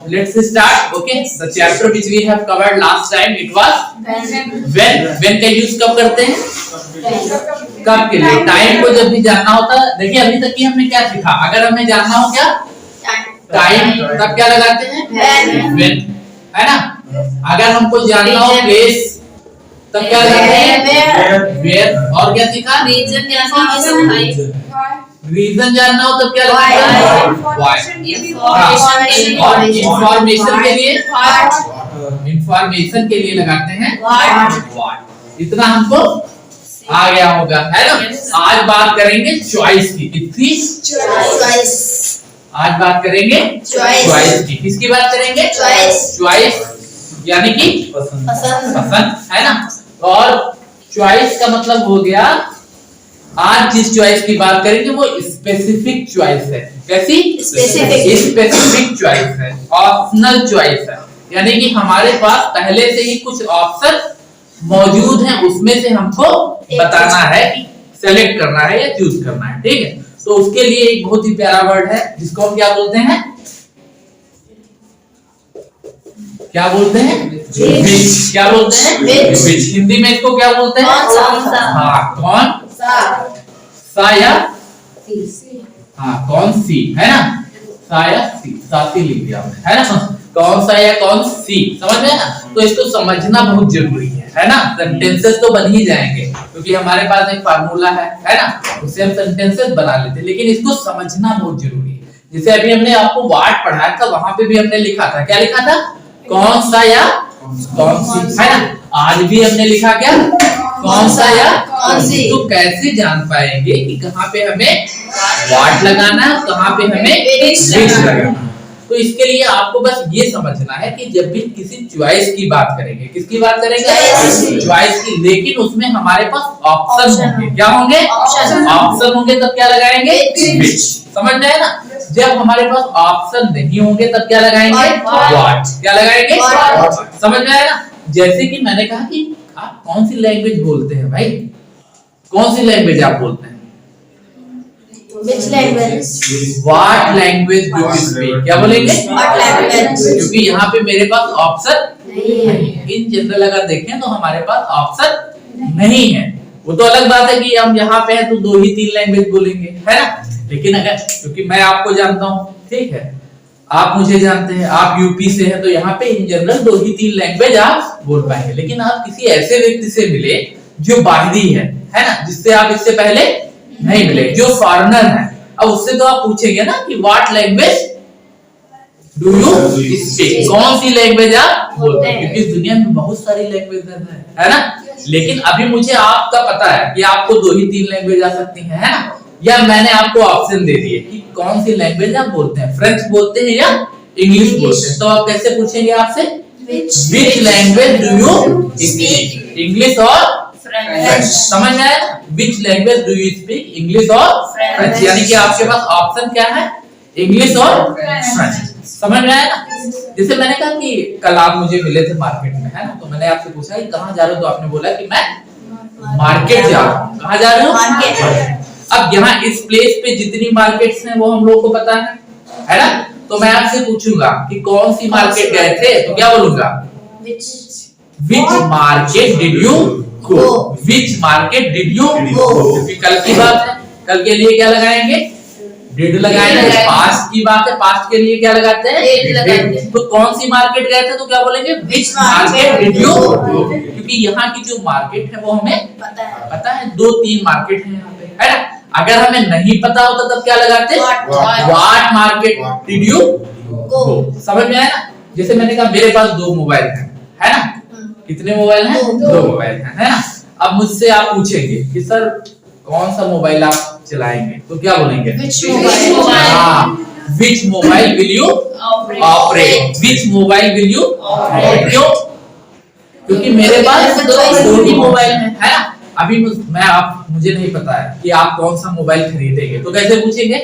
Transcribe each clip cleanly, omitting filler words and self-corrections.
let's start. Okay, the chapter which we have covered last time, it was when का use कब करते हैं, कब के लिए, टाइम को जब भी जानना होता है। देखिए अभी तक की हमने क्या सीखा, अगर हमें जानना हो क्या टाइम, तब क्या लगाते हैं when, है ना। अगर हमको जानना हो प्लेस, तब क्या लगाते हैं where, और क्या सीखा रीजन जानना हो तब क्या लगाते हैं why, और इंफॉर्मेशन के लिए लगाते हैं what। इतना हमको आ गया होगा, है ना। आज बात करेंगे चॉइस की, किसकी आज बात करेंगे चॉइस की। किसकी बात करेंगे चॉइस, यानी कि पसंद, है ना। और चॉइस का मतलब हो गया, आज जिस चॉइस की बात करेंगे वो स्पेसिफिक चॉइस है। कैसी स्पेसिफिक चॉइस है, ऑप्शनल चॉइस है, यानी कि हमारे पास पहले से ही कुछ ऑप्शन मौजूद हैं, उसमें से हमको बताना है कि सेलेक्ट करना है या चूज करना है, ठीक है। तो उसके लिए एक बहुत ही प्यारा वर्ड है जिसको हम क्या बोलते हैं, क्या बोलते हैं विच। क्या बोलते हैं विच। हिंदी में इसको क्या बोलते हैं हाँ कौन सा या हाँ कौन सी, है ना। सा या सी, साथी लिख दिया हमने, है ना। कौन सा या कौन सी, समझ में ना। तो इसको समझना बहुत जरूरी है ना। सेंटेंसेस तो बन ही जाएंगे क्योंकि हमारे पास एक फार्मूला है ना, उससे हम सेंटेंसेस बना लेते हैं, लेकिन इसको समझना बहुत जरूरी है। जैसे अभी हमने आपको वाट पढ़ाया था, वहां पे भी हमने लिखा था, क्या लिखा था कौन सा या कौन सी, है ना। आज भी हमने लिखा क्या कौन सा या कौन सी। तो कैसे जान पाएंगे कि कहाँ पे हमें वाट लगाना है, कहाँ पे हमें विच लगाना। तो इसके लिए आपको बस ये समझना है कि जब भी किसी चॉइस की बात करेंगे, किसकी बात करेंगे चॉइस की, लेकिन उसमें हमारे पास ऑप्शन होंगे। क्या होंगे ऑप्शन होंगे, तब क्या लगाएंगे विच। समझ में है ना। जब हमारे पास ऑप्शन नहीं होंगे तब क्या लगाएंगे व्हाट। क्या लगाएंगे समझ में आया ना। जैसे कि मैंने कहा कि आप कौन सी लैंग्वेज बोलते हैं भाई, कौन सी लैंग्वेज आप बोलते हैं, Which language? What language do you speak? क्या बोलेंगे What language? क्योंकि यहाँ पे मेरे पास ऑप्शन नहीं है। इन जनरल अगर देखें तो हमारे पास ऑप्शन नहीं है। वो तो अलग बात है कि हम यहाँ पे हैं तो 2 ही 3 लैंग्वेज बोलेंगे, है ना। लेकिन अगर क्योंकि मैं आपको जानता हूँ, ठीक है, आप मुझे जानते हैं, आप यूपी से हैं, तो यहाँ पे इन जनरल 2 ही 3 लैंग्वेज आप बोल पाएंगे। लेकिन आप किसी ऐसे व्यक्ति से मिले जो बाहरी है ना, जिससे आप इससे पहले नहीं मिले, जो फॉरेनर है, अब उससे तो आप पूछेंगे ना कि what language do you speak, कौन सी लैंग्वेज आप बोलते हैं। क्योंकि इस दुनिया में बहुत सारी लैंग्वेज है ना। लेकिन अभी मुझे आपका पता है कि आपको 2 ही 3 लैंग्वेज आ सकती है ना। या मैंने आपको ऑप्शन दे दिए कि कौन सी लैंग्वेज आप बोलते हैं, फ्रेंच बोलते हैं या इंग्लिश बोलते हैं, तो आप कैसे पूछेंगे आपसे which language do you speak, English और फ्रेंच। समझ में आया ना। Which language do you speak, English और फ्रेंच, यानी कि आपके पास ऑप्शन क्या है इंग्लिश और फ्रेंच। समझ में आया ना। जैसे मैंने कहा कि कल आप मुझे मिले थे मार्केट में, है ना, तो मैंने आपसे पूछा कि कहाँ जा रहे हो, तो आपने बोला कि मैं मार्केट जा रहा हूँ। कहाँ जा रहे हो मार्केट। अब यहाँ इस प्लेस पे जितनी मार्केट्स हैं वो हम लोग को पता है ना। तो मैं आपसे पूछूंगा कि कौन सी मार्केट गए थे, तो क्या बोलूंगा which market did you go, which market did you go. क्योंकि कल की बात है, कल के लिए क्या लगाएंगे डिड लगाएंगे। पास्ट की बात है, पास्ट के लिए क्या लगाते हैं। तो कौन सी मार्केट गए थे तो क्या बोलेंगे विच मार्केट डिड यू गो। क्योंकि यहाँ की जो मार्केट है वो हमें पता है, 2-3 मार्केट है यहाँ पे, है ना। अगर हमें नहीं पता होता तब क्या लगाते व्हाट मार्केट डिड यू गो। समझ में आया ना। जैसे मैंने कहा मेरे पास 2 मोबाइल है ना। कितने मोबाइल हैं 2 मोबाइल है ना। अब मुझसे आप पूछेंगे कि सर कौन सा मोबाइल आप चलाएंगे, तो क्या बोलेंगे विच mobile will you operate, which mobile will you operate. क्यों, क्योंकि मेरे पास 2 ही मोबाइल है ना। अभी मुझे नहीं पता है कि आप कौन सा मोबाइल खरीदेंगे, तो कैसे पूछेंगे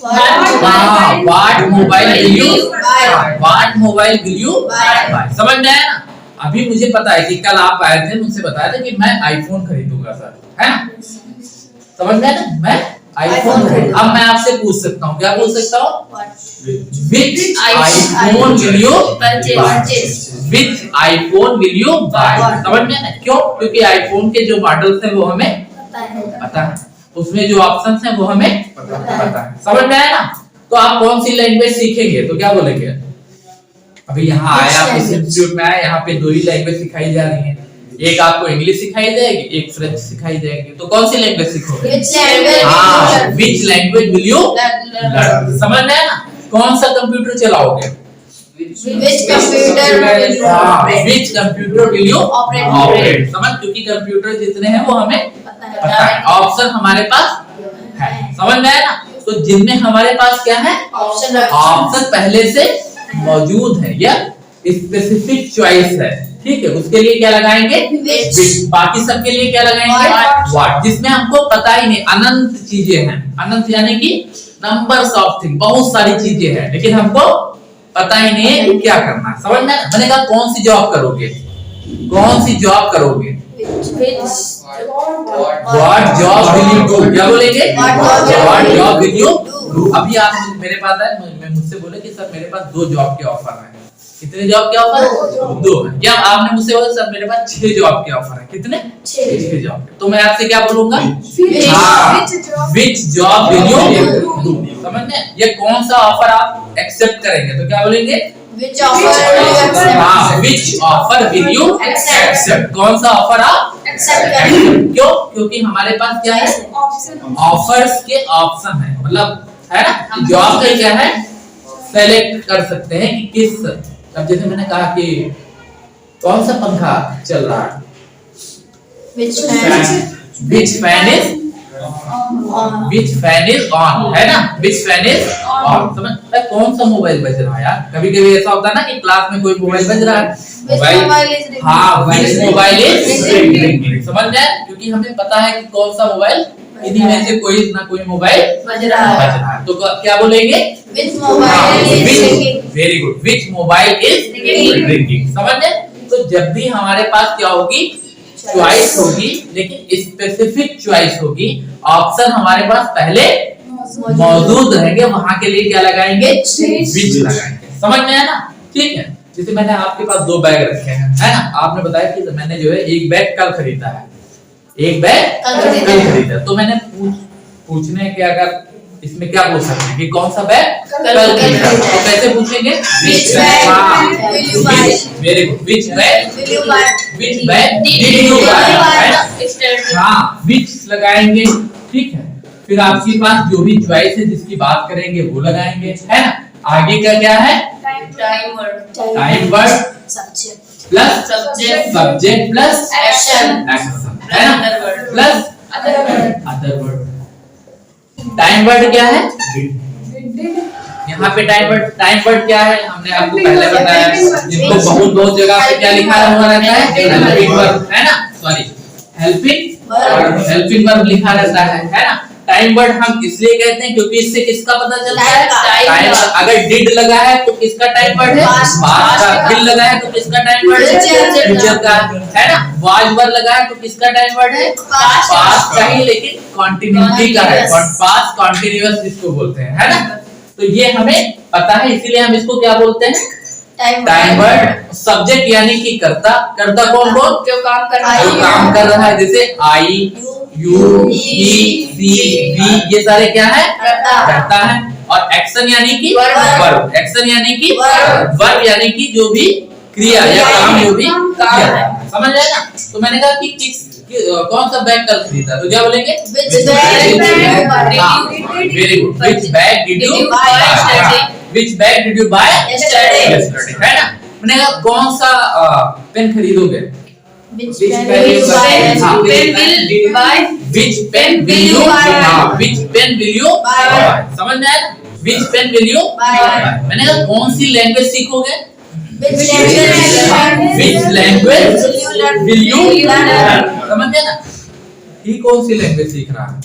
what mobile will you what mobile will you buy. समझ में आया ना। अभी मुझे पता है कि कल आप आए थे, मुझसे बताया था कि मैं आईफोन खरीदूंगा सर, है ना। समझ में आया ना, मैं आईफोन। अब मैं आपसे पूछ सकता हूँ, क्या पूछ सकता हूँ? Which iPhone will you Purchase. Which iPhone will you buy? समझ में ना? क्यों? क्योंकि आईफोन के जो मॉडल्स हैं वो हमें पता है, उसमें जो ऑप्शंस हैं वो हमें पता है। समझ में आया ना? तो आप कौन सी लैंग्वेज सीखेंगे तो क्या बोलेंगे? अभी यहाँ आया, आप इस इंस्टीट्यूट में आए, यहाँ पे दो ही लैंग्वेज सिखाई जा रही हैं। एक आपको इंग्लिश सिखाई जाएगी, एक फ्रेंच सिखाई जाएगी। तो कौन सी लैंग्वेज सीखोगे? हाँ, which language will you learn? समझ में आया ना? कौन सा कंप्यूटर चलाओगे? Which computer will you operate? समझ, क्योंकि कंप्यूटर जितने हैं वो हमें पता है, ऑप्शन हमारे पास है। समझ में आया ना? तो जिनमें हमारे पास क्या है? ऑप्शन पहले से मौजूद है या स्पेसिफिक चॉइस है, ठीक है, उसके लिए क्या लगाएंगे? बाकी सबके लिए क्या लगाएंगे? व्हाट। जिसमें हमको पता ही नहीं, अनंत चीजें हैं। अनंत यानी कि नंबर्स ऑफ थिंग, बहुत सारी चीजें हैं, लेकिन हमको पता ही नहीं है क्या करना है। समझ में? मैंने कहा कौन सी जॉब करोगे? कौन सी जॉब करोगे? What job will you do? क्या बोलेंगे? What job will you do? अभी आप मेरे पास आए, मुझसे बोले कि सर मेरे पास 2 जॉब के ऑफर हैं। कितने जॉब के ऑफर? 2 है। क्या आपने मुझसे बोला सर मेरे पास 6 जॉब के ऑफर है? कितने? 6 जॉब। तो मैं आपसे क्या बोलूंगा? Which job will you do? समझ में? ये कौन सा ऑफर आप एक्सेप्ट करेंगे तो क्या बोलेंगे? Which offer will you accept? हाँ, which offer will you accept? कौन सा ऑफर आप Accept करेंगे? क्यों? क्योंकि हमारे पास क्या है? ऑफर्स के ऑप्शन है, मतलब है ना? जॉब का क्या है? सेलेक्ट कर सकते हैं कि किस, अब जैसे मैंने कहा कि कौन सा पंखा चल रहा है? Which fan? Which fan is Which fan is on, है ना? Which fan is on? समझ? कौन सा मोबाइल बज रहा है यार? कभी कभी ऐसा होता है ना कि क्लास में कोई मोबाइल बज रहा है, मोबाइल, हाँ, which मोबाइल इज रिंगिंग। समझ गए? क्योंकि हमें पता है कि कौन सा मोबाइल, इन्हीं में से कोई ना कोई मोबाइल बज रहा है। तो क्या बोलेंगे? Which mobile is ringing? Very good, which mobile is ringing. समझ गए? तो जब भी हमारे पास क्या होगी? चॉइस होगी, लेकिन स्पेसिफिक चॉइस होगी, ऑप्शन हमारे पास पहले मौजूद रहेंगे, वहां के लिए क्या लगाएंगे? विच लगाएंगे। समझ में आया ना? ठीक है। जैसे मैंने आपके पास 2 बैग रखे हैं, है ना? आपने बताया कि मैंने जो है एक बैग कल खरीदा है, एक बैग कल खरीदा, तो मैंने पूछने के अगर इसमें क्या पूछ सकते हैं कि कौन सा बैग कल खरीदा, तो कैसे पूछेंगे? Which bag will you buy? Very good, which bag Will you buy? Which bag did you buy? हाँ, विच लगाएंगे, ठीक है। फिर आपके पास जो भी चॉइस है जिसकी बात करेंगे वो लगाएंगे, है ना? आगे का क्या है? Time word plus subject plus Action. है ना? Plus other word. Time word क्या है? यहाँ पे टाइम वर्ड क्या है? हमने आपको पहले बताया, जिनको बहुत जगह पे क्या लिखा हुआ रहता है? हेल्पिंग वर्ब, है ना? सॉरी, हेल्पिंग वर्ब लिखा रहता है ना? टाइम वर्ड हम इसलिए कहते हैं क्योंकि इससे किसका पता चलता है? टाइम। अगर डिड लगा है तो किसका टाइम वर्ड है? पास्ट का। विल लगा है तो किसका टाइम वर्ड है? फ्यूचर का, है ना? वाज वर्ड लगा है तो किसका टाइम वर्ड है? पास्ट का ही, लेकिन कंटिन्यूटी का है, पास्ट कंटीन्यूअस जिसको बोलते हैं, है ना? तो ये हमें पता है, इसीलिए हम इसको क्या बोलते हैं? Time word. सब्जेक्ट यानी कि कर्ता, कर्ता कौन? जो काम कर रहा है, जैसे आई, यू, ही, सी, वी, ये सारे क्या है? करता है। और एक्शन यानी कि वर्ब, एक्शन यानी कि वर्ब यानी कि जो भी क्रिया या काम जो भी किया, समझ आया ना? तो मैंने कहा कि कौन सा बैग कल खरीदा, तो क्या बोलेंगे? Very good, which bag did you buy? Which bag did you buy yesterday, है ना? मैंने कहा कौन सा पेन खरीदोगे? Which pen will you buy? Which pen will you buy? Which pen will you buy? समझ में आया? Which pen will you buy? मैंने कहा कौन सी लैंग्वेज सीखोगे? Which language will you learn? समझ गए ना? ये कौन सी लैंग्वेज सीख रहा है?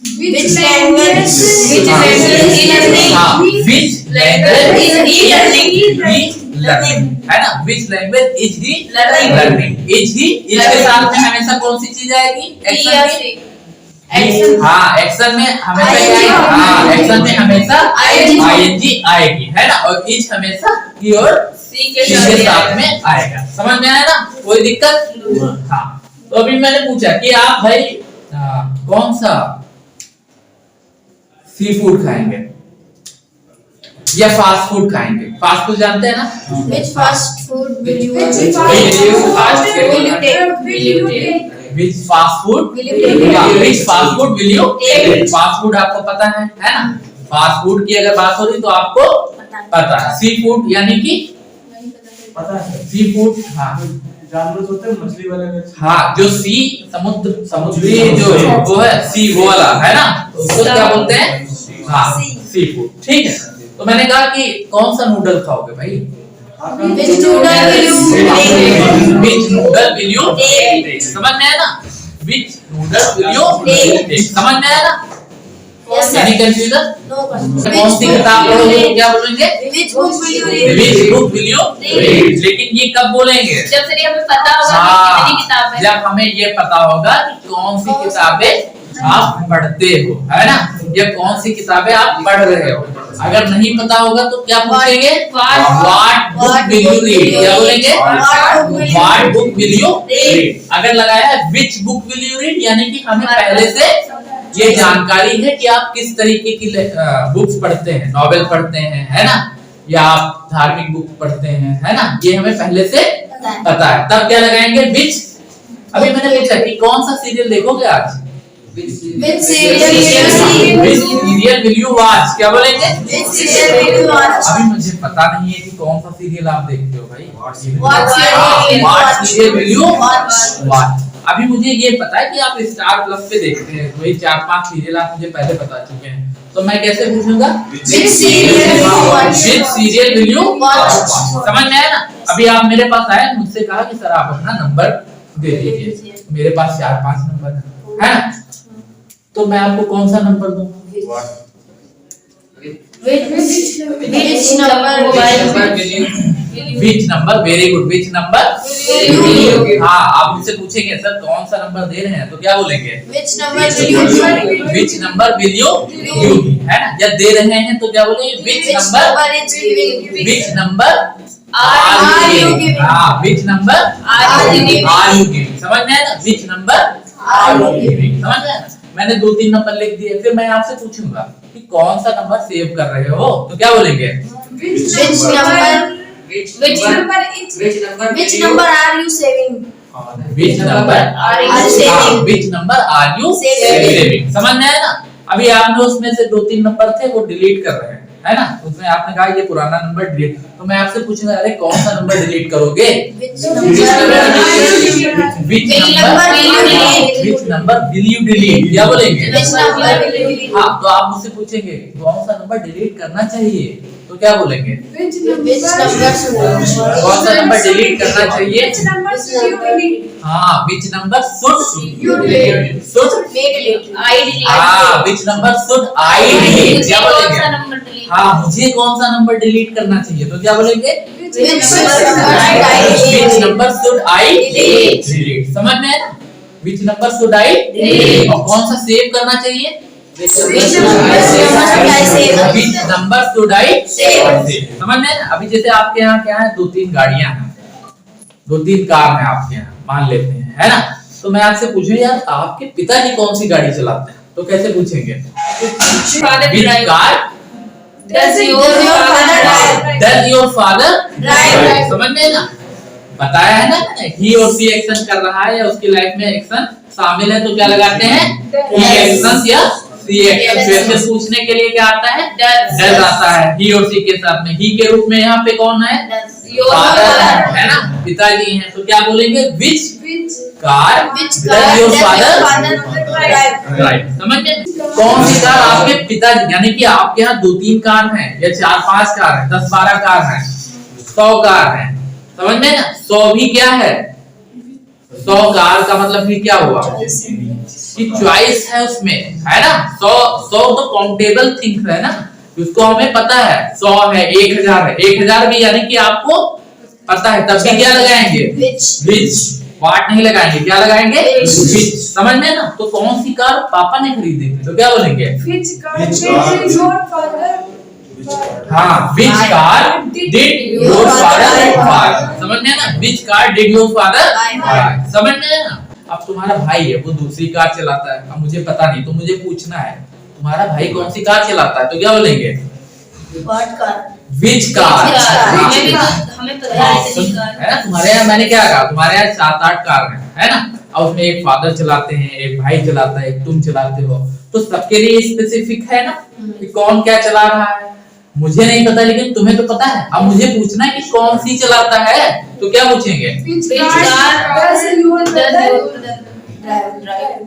Which language is learning? हाँ, which language is he learning? है ना? Which language is he learning? Is he, इसके साथ में हमेशा कौन सी चीज आएगी? एक्शन की, Action. हाँ, एक्शन में हमेशा क्या ING. आएगी? हाँ, एक्शन में हमेशा ING. आईएनजी आएगी, है ना। और इज हमेशा ही और सी के साथ में आएगा। समझ में आया ना, कोई दिक्कत? हाँ, तो अभी मैंने पूछा कि आप भाई कौन सा सी फूड खाएंगे या फास्ट फूड खाएंगे? फास्ट फूड जानते हैं ना? Which fast food will you Which take? Which fast food Will you take? Which fast food will you Take. Fast food आपको पता है ना? फास्ट फूड की अगर बात हो रही तो आपको पता है। सी फूड यानी कि पता है सी फूड, हाँ जानवर होते हैं मछली वाले में। हाँ, जो सी समुद्री जो वो है सी वो वाला, है ना, तो उसको क्या बोलते हैं? हाँ, सी फूड। ठीक है, तो मैंने कहा कि कौन सा नूडल खाओगे भाई? Which noodle will you take? Which noodle will you Take. take? समझ में आया ना? Which noodle will you take? समझ में आया ना? Yes, sir. Any confusion? No confusion. कौन सी किताब पढ़ोगे तो क्या बोलेंगे? Which book will you read? Which book will you read? लेकिन ये कब बोलेंगे? जब से हमें पता होगा कि कितनी किताब है। जब हमें ये पता होगा कि कौन सी किताबें आप पढ़ते हो, है ना, या कौन सी किताबें आप पढ़ रहे हो। अगर नहीं पता होगा तो क्या पूछेंगे? What book will you read? क्या बोलेंगे? What book will you read? अगर लगाया है which book will you read, यानी कि हमें पहले से ये जानकारी है कि आप किस तरीके की बुक्स पढ़ते हैं, नॉवेल पढ़ते हैं, है ना, या आप धार्मिक बुक पढ़ते हैं, है ना, ये हमें पहले से पता है। तब क्या लगाएंगे? which। अभी मैंने पूछा कि कौन सा सीरियल देखोगे आज? Which serial will you see? Which serial will you watch? क्या बोलेंगे? Which serial will you watch? अभी मुझे पता नहीं है कि कौन सा सीरियल आप देखते हो भाई। What serial What serial will you watch? watch? अभी मुझे ये पता है कि आप स्टार प्लस पे देखते हैं, वही 4-5 सीरियल आप मुझे पहले बता चुके हैं, तो मैं कैसे पूछूंगा? Which serial will you watch? Which serial will you watch? समझ में आया ना? अभी आप मेरे पास आए, मुझसे कहा कि सर आप अपना नंबर दे दीजिए। मेरे पास 4-5 नंबर है ना, तो मैं आपको कौन सा नंबर दूं? Which number? Which number? Very good. Which number? हाँ, आप मुझसे पूछेंगे सर कौन सा नंबर दे रहे हैं, तो क्या बोलेंगे? Which number will you give? Which number will you give? है ना, जब दे रहे हैं तो क्या बोलेंगे? Which number? is giving? Which number Are you giving? हाँ, which number Are you giving? Are you giving? समझ में आया ना? Which number Are you giving? समझ में आया ना? मैंने 2-3 नंबर लिख दिए, फिर मैं आपसे पूछूंगा कि कौन सा नंबर सेव कर रहे हो, तो क्या बोलेंगे? Which number? Which number are you saving? Which number Are you saving? Which number are you Saving. saving? समझ में आया ना? अभी आपने उसमें से 2-3 नंबर थे वो डिलीट कर रहे हैं, है ना, उसमें आपने कहा ये पुराना नंबर डिलीट, तो मैं आपसे पूछूंगा अरे कौन सा नंबर डिलीट करोगे? Which Which number will you delete? क्या बोलेंगे? Which number will you delete? हाँ, तो आप मुझसे पूछेंगे कौन सा नंबर डिलीट करना चाहिए, तो क्या बोलेंगे? Which number कौन सा नंबर डिलीट करना चाहिए? हाँ, which number should You delete. should delete? I delete. हाँ, which number should I delete? क्या बोलेंगे? Number delete? हाँ, मुझे कौन सा नंबर डिलीट करना चाहिए, तो क्या बोलेंगे? Which number should I delete? समझ में है ना? Which number should I delete? और कौन सा सेव करना चाहिए? Which number should I save? समझ में है ना? अभी जैसे आपके यहाँ क्या है, 2-3 गाड़ियां हैं, 2-3 कार हैं आपके यहाँ, मान लेते हैं, है ना, तो मैं आपसे पूछूं यार आपके पिताजी कौन सी गाड़ी चलाते हैं, तो कैसे पूछेंगे? Which car Does your father drive? does your father Drive. समझ में ना? बताया है ना, he और she एक्शन कर रहा है या उसकी लाइफ में एक्शन शामिल है, तो क्या लगाते हैं? he एक्शन या she एक्शन। वैसे पूछने के लिए क्या आता है? does आता है he और she के साथ में। he के रूप में यहाँ पे कौन है? father है ना, पिताजी हैं, तो क्या बोलेंगे? which car does your father drive? समझ में? कौन सी कार आपके पिताजी, यानी कि आपके यहाँ 2-3 कार हैं या 4-5 कार हैं, 10-12 कार हैं, 100 कार हैं, समझ में ना? 100 भी क्या है? 100 कार का मतलब भी क्या हुआ कि चॉइस है उसमें, है ना? 100 तो काउंटेबल थिंग्स है ना, उसको हमें पता है 100 है, 1000 है, 1000 भी यानी कि आपको पता है, तब भी क्या लगाएंगे? which व्हाट नहीं लगाएंगे, क्या लगाएंगे? विच। समझ में ना? तो कौन सी कार पापा ने खरीदी थी, तो क्या बोलेंगे? Which car did your father? हाँ, which car did your father bye. समझ में ना? Which car did your father bye. समझ में ना? अब तुम्हारा भाई है, वो दूसरी कार चलाता है, अब मुझे पता नहीं, तो मुझे पूछना है तुम्हारा भाई कौन सी कार चलाता है, तो क्या बोलेंगे? What car? Which car. हमें पता है ना? तुम्हारे यहाँ मैंने क्या कहा, तुम्हारे यहाँ 7-8 कार है ना? और उसमें एक फादर चलाते हैं, एक भाई चलाता है, एक तुम चलाते हो, तो सबके लिए स्पेसिफिक है ना कि कौन क्या चला रहा है। मुझे नहीं पता, लेकिन तुम्हें तो पता है। अब मुझे पूछना है कि कौन सी चलाता है, तो क्या पूछेंगे? Which car does your brother drive?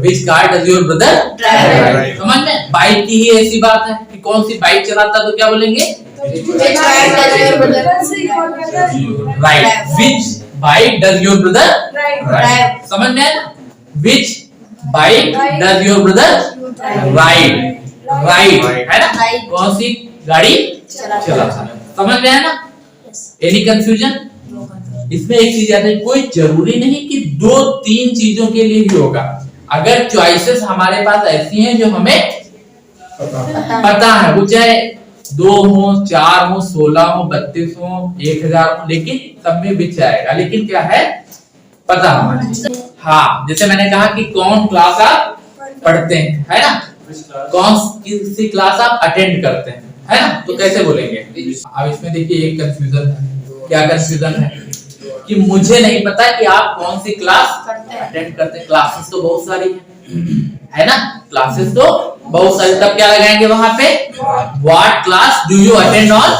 Which car does your brother Drive. समझ में? बाइक की ही ऐसी बात है कि कौन सी बाइक चलाता है, तो क्या बोलेंगे? Which car does your brother ride. Which bike does your brother drive? समझ में? Which bike does your brother ride. Ride है ना? Ride. कौन सी गाड़ी चलाता है। समझ में है ना? Any confusion? इसमें एक चीज याद है, कोई जरूरी नहीं कि 2-3 चीजों के लिए ही होगा। अगर चॉइसेस हमारे पास ऐसी हैं जो हमें पता है, वो चाहे 2 हो, 4 हो, 16 हो, 32 हो, 1000 हो, लेकिन सब में विच आएगा। लेकिन क्या है, पता होना चाहिए। हाँ, जैसे मैंने कहा कि कौन क्लास आप पढ़ते हैं, है ना? कौन सी क्लास आप अटेंड करते हैं, है ना? तो कैसे बोलेंगे? अब इसमें देखिए एक कंफ्यूजन है। क्या कंफ्यूजन है कि मुझे नहीं पता कि आप कौन सी क्लास अटेंड करते हैं। क्लासेस तो बहुत सारी है ना? क्लासेस तो बहुत सारी, तब क्या लगाएंगे वहां पे? What class do you attend on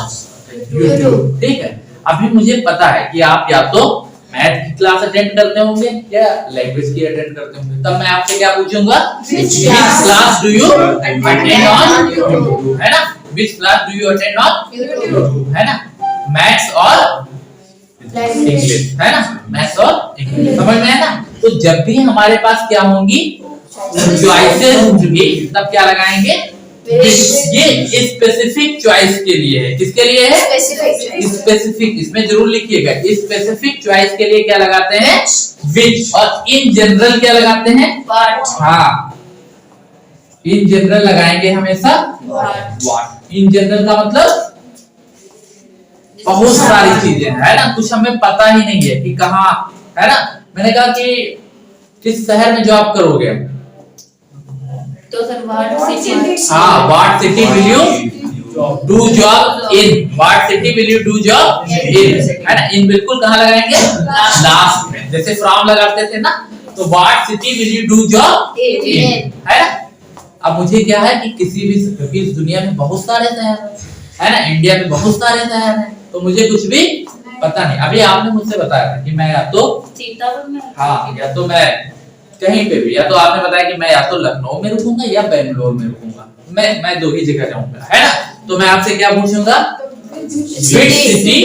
YouTube. ठीक है, अभी मुझे पता है कि आप या तो मैथ की क्लास अटेंड करते होंगे या लैंग्वेज की अटेंड करते होंगे, तब मैं आपसे क्या पूछूंगा? Which class do you attend on YouTube, है ना? Which class do you attend on YouTube, है ना? मैथ्स और इंग्लिश, है ना? मैथ्स और इंग्लिश। समझ में है ना? तो जब भी हमारे पास क्या होंगी, चॉइसेस होंगी, तब क्या लगाएंगे? ये स्पेसिफिक चॉइस के लिए है। किसके लिए है? स्पेसिफिक। इसमें जरूर लिखिएगा, स्पेसिफिक चॉइस के लिए क्या लगाते हैं? विच। और इन जनरल क्या लगाते हैं? हाँ, इन जनरल लगाएंगे हमेशा व्हाट। इन जनरल का मतलब बहुत सारी चीजें, है ना? कुछ हमें पता ही नहीं है कि कहाँ, है ना? मैंने कहा कि किस शहर में जॉब करोगे, तो सर व्हाट सिटी? हाँ, what city will you do job in. What city will you do job in, है ना? इन बिल्कुल कहाँ लगाएंगे? लास्ट में। जैसे फ्रॉम लगाते थे ना, तो what city will you do job in, है ना? अब मुझे क्या है कि किसी भी, क्योंकि इस दुनिया में बहुत सारे शहर है ना, इंडिया में बहुत सारे शहर हैं, तो मुझे कुछ भी पता नहीं। अभी आपने मुझसे बताया था कि मैं या तो सीतापुर में, हाँ, या तो मैं कहीं पे भी, या तो आपने बताया कि मैं या तो लखनऊ में रुकूंगा या बेंगलोर में रुकूंगा, मैं 2 ही जगह जाऊंगा, है ना? तो मैं आपसे क्या पूछूंगा? Which city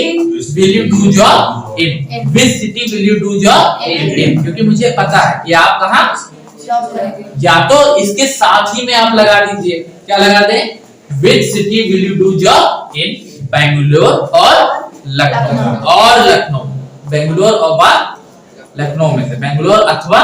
will you do job in? Which city will you do job in? क्योंकि मुझे पता है कि आप कहाँ, या तो इसके साथ ही में आप लगा दीजिए, क्या लगा दें? Which city will you do job in? Bangalore और लखनऊ, और लखनऊ, बेंगलोर और बाद लखनऊ में से, बेंगलोर अथवा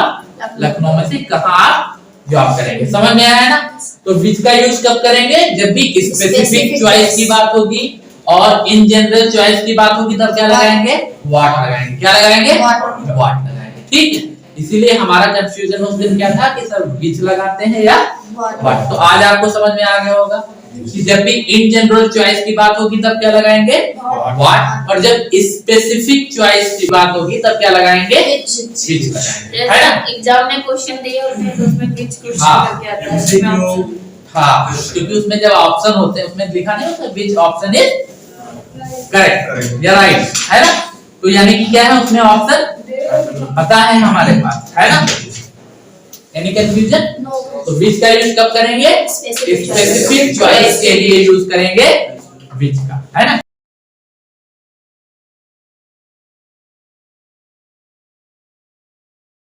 लखनऊ में से कहाँ आप जॉब करेंगे। समझ में आया ना? तो विच का यूज कब करेंगे? जब भी स्पेसिफिक चॉइस की बात होगी और इन जनरल चॉइस की बात होगी, तब क्या लगाएंगे? व्हाट लगाएंगे। क्या लगाएंगे? व्हाट लगाएंगे। ठीक है, इसीलिए हमारा कंफ्यूजन उस दिन क्या था कि सर विच लगाते हैं या व्हाट। तो आज आपको समझ में आ गया होगा कि जब भी इन जनरल चॉइस की बात होगी तब क्या लगाएंगे? व्हाट। और जब स्पेसिफिक चॉइस की बात होगी तब क्या लगाएंगे? विच लगाएंगे, है ना? एग्जाम में क्वेश्चन दिए होते हैं तो उसमें विच क्वेश्चन हाँ। करके आता है इसमें हाँ, क्योंकि उसमें जब ऑप्शन होते हैं उसमें लिखा नहीं होता विच ऑप्शन इज करेक्ट या राइट, है ना? तो यानी कि क्या है, उसमें ऑप्शन पता है हमारे पास, है ना? Any confusion? तो विच का यूज कब करेंगे? स्पेसिफिक चॉइस के लिए यूज करेंगे विच का, है ना?